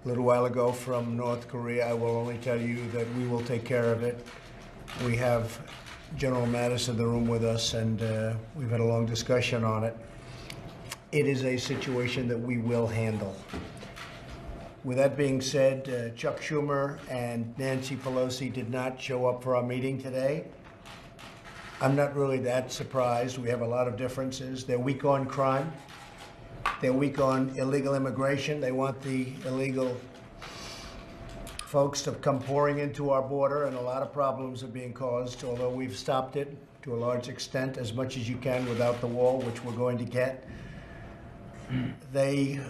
a little while ago from North Korea. I will only tell you that we will take care of it. We have General Mattis in the room with us, and we've had a long discussion on it. It is a situation that we will handle. With that being said, Chuck Schumer and Nancy Pelosi did not show up for our meeting today. I'm not really that surprised. We have a lot of differences. They're weak on crime. They're weak on illegal immigration. They want the illegal folks to come pouring into our border, and a lot of problems are being caused, although we've stopped it to a large extent, as much as you can without the wall, which we're going to get. They,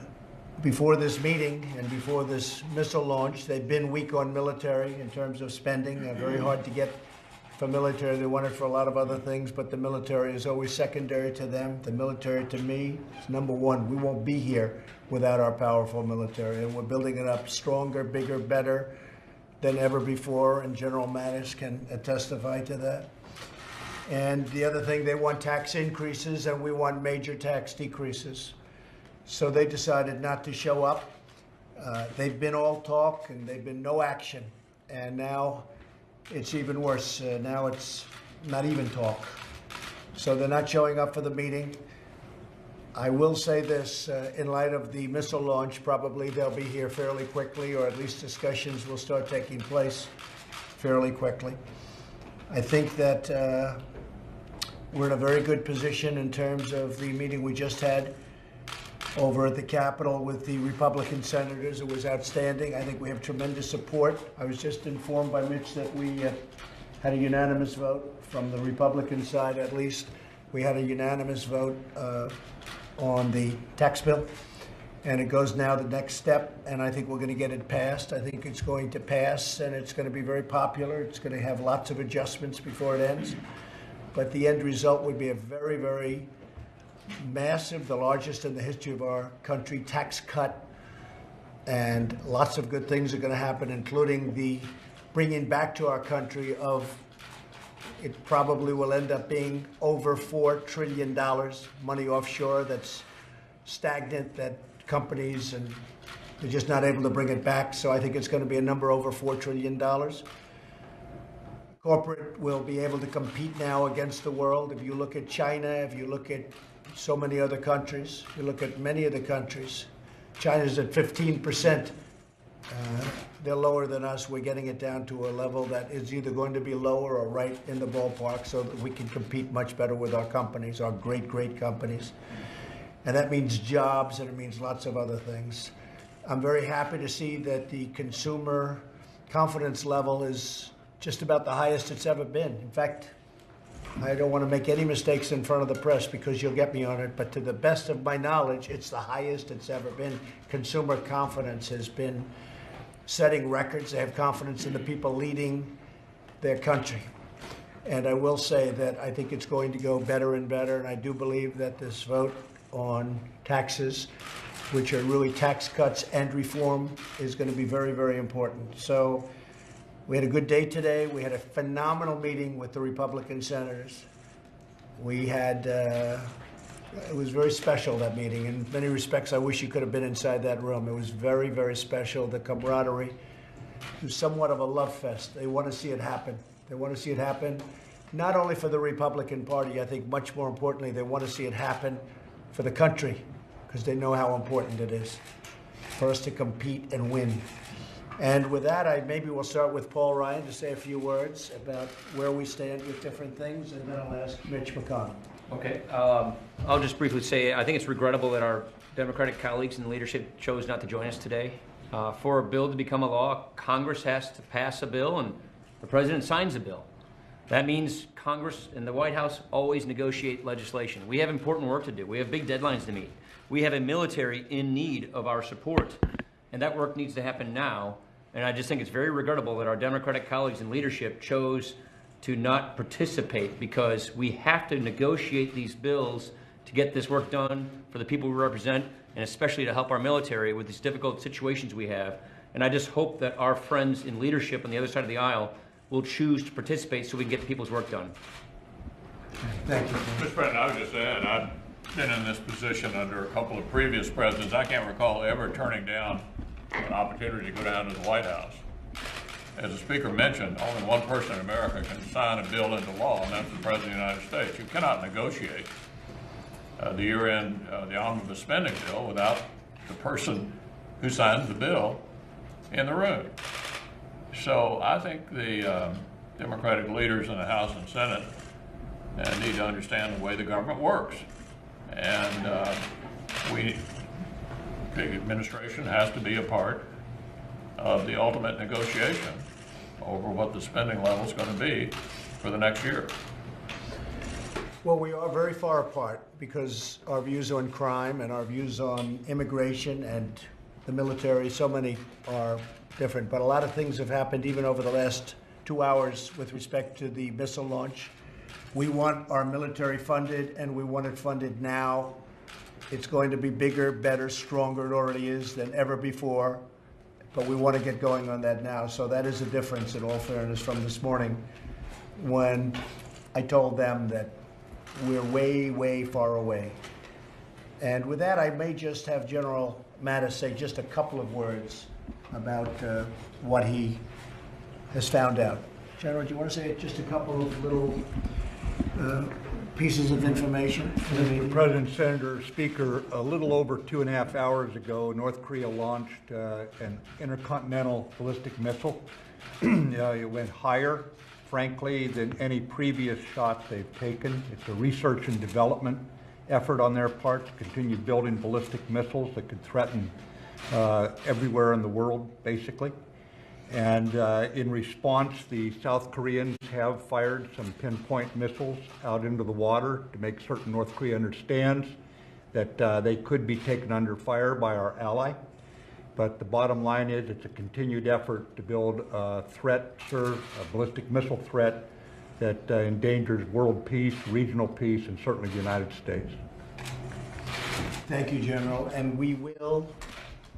before this meeting and before this missile launch, they've been weak on military in terms of spending. Very hard to get for military. They want it for a lot of other things, but the military is always secondary to them. The military, to me, is number one. We won't be here without our powerful military, and we're building it up stronger, bigger, better than ever before, and General Mattis can testify to that. And the other thing, they want tax increases, and we want major tax decreases. So they decided not to show up. They've been all talk, and they've been no action. And now it's even worse. Now it's not even talk. So they're not showing up for the meeting. I will say this, in light of the missile launch, probably they'll be here fairly quickly, or at least discussions will start taking place fairly quickly. I think that we're in a very good position in terms of the meeting we just had over at the Capitol with the Republican senators. It was outstanding. I think we have tremendous support. I was just informed by Mitch that we had a unanimous vote from the Republican side, at least. We had a unanimous vote on the tax bill, and it goes now the next step, and I think we're going to get it passed. I think it's going to pass, and it's going to be very popular. It's going to have lots of adjustments before it ends, but the end result would be a very, very massive, the largest in the history of our country, tax cut, and lots of good things are going to happen, including the bringing back to our country of, it probably will end up being over $4 trillion, money offshore that's stagnant, that companies, and they're just not able to bring it back. So I think it's going to be a number over $4 trillion. Corporate will be able to compete now against the world. If you look at China, if you look at so many other countries, you look at many of the countries, China's at 15%. They're lower than us. We're getting it down to a level that is either going to be lower or right in the ballpark, so that we can compete much better with our companies, our great, great companies. And that means jobs, and it means lots of other things. I'm very happy to see that the consumer confidence level is just about the highest it's ever been. In fact, I don't want to make any mistakes in front of the press because you'll get me on it, but to the best of my knowledge, it's the highest it's ever been. Consumer confidence has been setting records. They have confidence in the people leading their country. And I will say that I think it's going to go better and better, and I do believe that this vote on taxes, which are really tax cuts and reform, is going to be very, very important. So we had a good day today. We had a phenomenal meeting with the Republican senators. We had, it was very special, that meeting. In many respects, I wish you could have been inside that room. It was very, very special. The camaraderie. It was somewhat of a love fest. They want to see it happen. They want to see it happen, not only for the Republican Party. I think much more importantly, they want to see it happen for the country, because they know how important it is for us to compete and win. And with that, maybe we'll start with Paul Ryan to say a few words about where we stand with different things, and then I'll ask Mitch McConnell. Okay. I'll just briefly say I think it's regrettable that our Democratic colleagues in leadership chose not to join us today. For a bill to become a law, Congress has to pass a bill, and the President signs a bill. That means Congress and the White House always negotiate legislation. We have important work to do. We have big deadlines to meet. We have a military in need of our support, and that work needs to happen now. And I just think it's very regrettable that our Democratic colleagues in leadership chose to not participate, because we have to negotiate these bills to get this work done for the people we represent, and especially to help our military with these difficult situations we have. And I just hope that our friends in leadership on the other side of the aisle will choose to participate so we can get people's work done. Thank you. Mr. President, I was just saying, I've been in this position under a couple of previous presidents. I can't recall ever turning down an opportunity to go down to the White House. As the Speaker mentioned, only one person in America can sign a bill into law, and that's the President of the United States. You cannot negotiate the year-end, the omnibus spending bill without the person who signs the bill in the room. So I think the Democratic leaders in the House and Senate need to understand the way the government works. And the administration has to be a part of the ultimate negotiation over what the spending level is going to be for the next year. Well, we are very far apart because our views on crime and our views on immigration and the military, so many are different. But a lot of things have happened even over the last 2 hours with respect to the missile launch. We want our military funded, and we want it funded now. It's going to be bigger, better, stronger, it already is, than ever before. But we want to get going on that now. So that is a difference, in all fairness, from this morning when I told them that we're way, way far away. And with that, I may just have General Mattis say just a couple of words about what he has found out. General, do you want to say just a couple of little pieces of information? Mr. President, Senator, Speaker, a little over 2.5 hours ago, North Korea launched an intercontinental ballistic missile. It went higher, frankly, than any previous shot they've taken. It's a research and development effort on their part to continue building ballistic missiles that could threaten everywhere in the world, basically. And in response, the South Koreans have fired some pinpoint missiles out into the water to make certain North Korea understands that they could be taken under fire by our ally. But the bottom line is it's a continued effort to build a threat, a ballistic missile threat that endangers world peace, regional peace, and certainly the United States. Thank you, General, and we will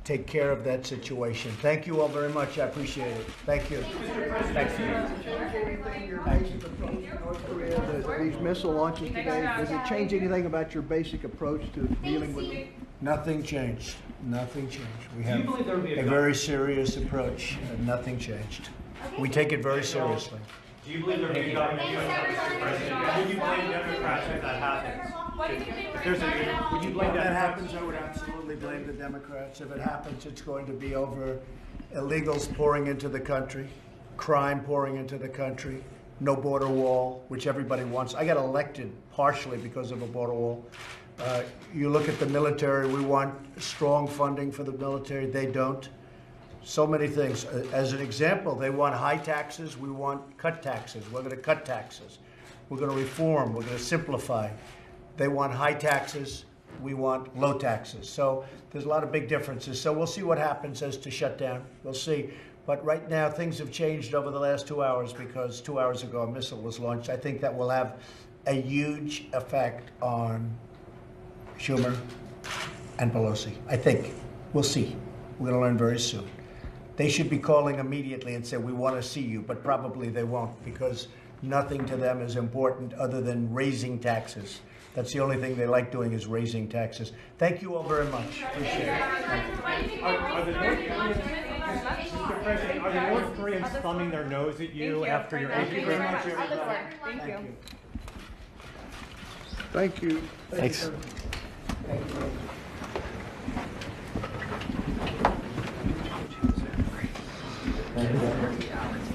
take care of that situation. Thank you all very much. I appreciate it. Thank you. Thank you. North Korea, these missile launches today, does it change anything about your basic approach to dealing with them? Nothing changed. Nothing changed. We have a very serious approach, and nothing changed. We take it very seriously. Do you believe there may be government Mr. President? Would you blame Democrats if that happens? Would you blame If that Democrats? happens, I would absolutely blame the Democrats. If it happens, it's going to be over illegals pouring into the country, crime pouring into the country, no border wall, which everybody wants. I got elected partially because of a border wall. You look at the military, we want strong funding for the military. They don't. So many things. As an example, they want high taxes. We want cut taxes. We're going to cut taxes. We're going to reform. We're going to simplify. They want high taxes. We want low taxes. So there's a lot of big differences. So we'll see what happens as to shutdown. We'll see. But right now, things have changed over the last 2 hours because 2 hours ago a missile was launched. I think that will have a huge effect on Schumer and Pelosi. I think. We'll see. We're going to learn very soon. They should be calling immediately and say, we want to see you, but probably they won't because nothing to them is important other than raising taxes. That's the only thing they like doing is raising taxes. Thank you all very much. Appreciate it. Mr. President, are the North Koreans thumbing their nose at you after your Thank you very much, everybody. Thank you. Thank you. Thanks. Thank you.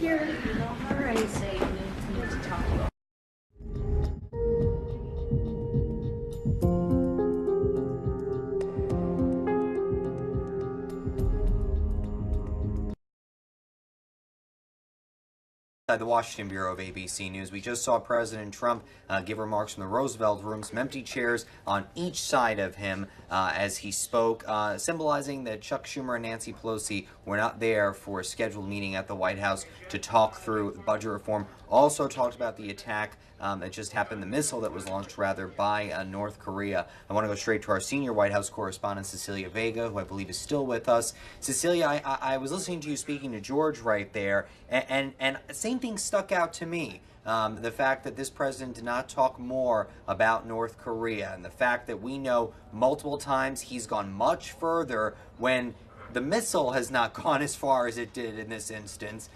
Here, all right, say you need to talk. The Washington Bureau of ABC News. We just saw President Trump give remarks from the Roosevelt Room, some empty chairs on each side of him as he spoke, symbolizing that Chuck Schumer and Nancy Pelosi were not there for a scheduled meeting at the White House to talk through budget reform. Also talked about the attack that just happened, the missile that was launched, rather, by North Korea. I want to go straight to our senior White House correspondent, Cecilia Vega, who I believe is still with us. Cecilia, I was listening to you speaking to George right there, and same thing stuck out to me. The fact that this president did not talk more about North Korea, and the fact that we know multiple times he's gone much further when The missile has not gone as far as it did in this instance.